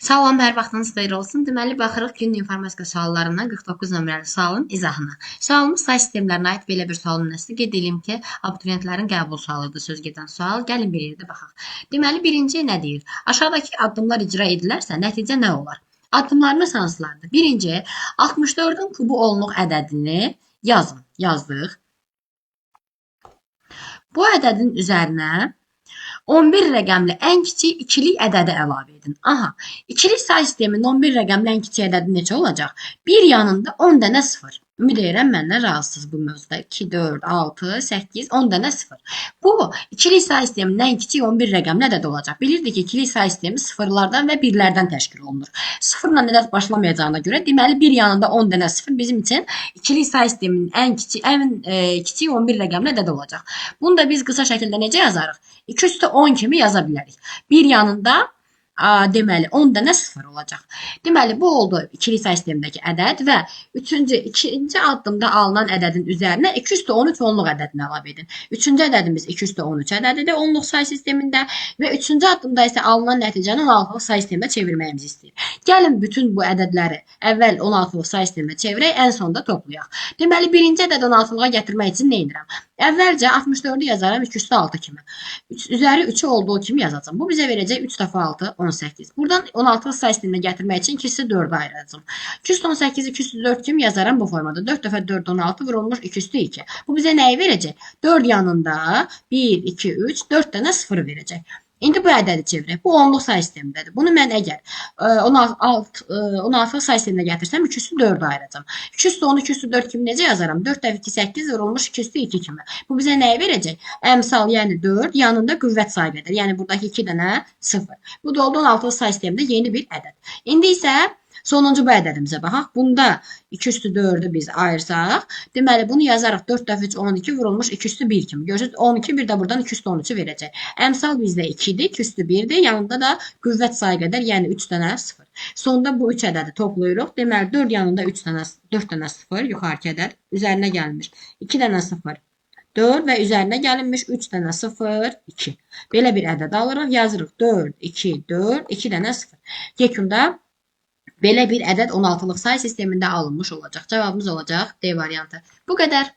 Salam, hər vaxtınız xeyir olsun. Deməli, baxırıq günün informatika suallarından 49 nömrəli sualın izahına. Sualımız say sistemlərinə aid belə bir sualın nəsli. Qeyd edeyim ki, abituriyentlərin qəbul sualıdır söz gedən sual. Gəlin bir yerdə baxaq. Deməli, birinci nə deyir? Aşağıdakı addımlar icra edilərsə, nəticə nə olar? Addımlarımız hansılardır? Birinci, 64-ün kubu onluq ədədini yazın. Yazdıq. Bu ədədin üzərinə 11 rəqəmli ən kiçik ikilik ədədi əlavə edin. Aha, ikilik say sisteminin 11 rəqəmli ən kiçik ədədi necə olacaq? Bir yanında 10 dənə 0. Ümid edirəm məndən razısınız bu mövzuda. 2, 4, 6, 8, 10 dənə 0. Bu, ikilik say sisteminin ən kiçik 11 rəqəmli ədədi olacaq. Bilirdik ki, ikilik say sistemi sıfırlardan və birlərdən təşkil olunur. Sıfırla ədəd başlamayacağına görə, deməli, bir yanında 10 dənə 0 bizim üçün ikilik say sisteminin ən kiçik 11 rəqəmli ədədi olacaq. Bunu da biz qısa şəkildə necə yazarıq? 2 üstü 10 kimi yaza bilərik. Bir yanında deməli 10 dənə 0 olacaq. Deməli bu oldu ikili say sistemindəki ədəd və ikinci addımda alınan ədədin üzərinə 2 üstü 13 onluq ədədini əlavə edin. Üçüncü ədədimiz 2 üstü 13 ədədidir onluq say sistemində və üçüncü addımda isə alınan nəticəni 16-lıq say sisteminə çevirməyimizi istəyir. Gəlin bütün bu ədədləri əvvəl 16-lıq say sisteminə çevirək, ən sonda toplayaq. Deməli birinci ədədi 16-lığa gətirmək üçün nə edirəm? Əvvəlcə 64-ü yazaram 2 üstü 6 kimi. Üzəri 3'ü olduğu kimi yazacağım. Bu bizə verəcək 3 dəfə 6, 18. Buradan 16 say sisteminə gətirmək üçün 2 üstü 4'ü ayıracağım. 2 üstü 18'i 2 üstü 4 kimi yazarım bu formada. 4 dəfə 4, 16 vurulmuş 2 üstü 2. Bu bizə nəyi verəcək? 4 yanında 1, 2, 3, 4 dənə 0 verəcək. İndi bu ədədi çevirək. Bu onluq say sistemindədir. Bunu mən əgər 16 say sisteminə gətirsəm 2 üstü 4'ü ayıracağım. 2 üstü 10, 2 üstü 4 kimi necə yazaram? 4 dəfə 2, 8 vurulmuş 2 üstü 2 kimi. Bu bizə nəyi verəcək? Əmsal, yəni 4 yanında qüvvət sayıdır. Yəni buradakı 2 dənə 0. Bu da oldu 16 say sistemində yeni bir ədəd. İndi isə sonuncu bu ədədimizə baxaq. Bunda 2 üstü 4'ü biz ayırsaq, deməli bunu yazarıq 4 dəfə 3, 12 vurulmuş 2 üstü 1 kimi. Görürsünüz 12 bir də buradan 2 üstü 13'ü verəcək. Əmsal bizdə 2'dir, 2 üstü 1'dir. Yanında da qüvvət sayı qədər, yəni 3 dənə 0. Sonda bu 3 ədədi toplayırıq. Deməli 4 yanında 4 dənə 0 yuxarıki ədəd üzərinə gəlmiş. 2 dənə 0. 4 və üzərinə gəlinmiş 3 dənə 0, 2. Belə bir ədəd alırıq, yazırıq 4, 2, 4, 2 dənə 0. Yekunda belə bir ədəd 16'lıq say sistemində alınmış olacaq. Cavabımız olacaq D variantı. Bu qədər.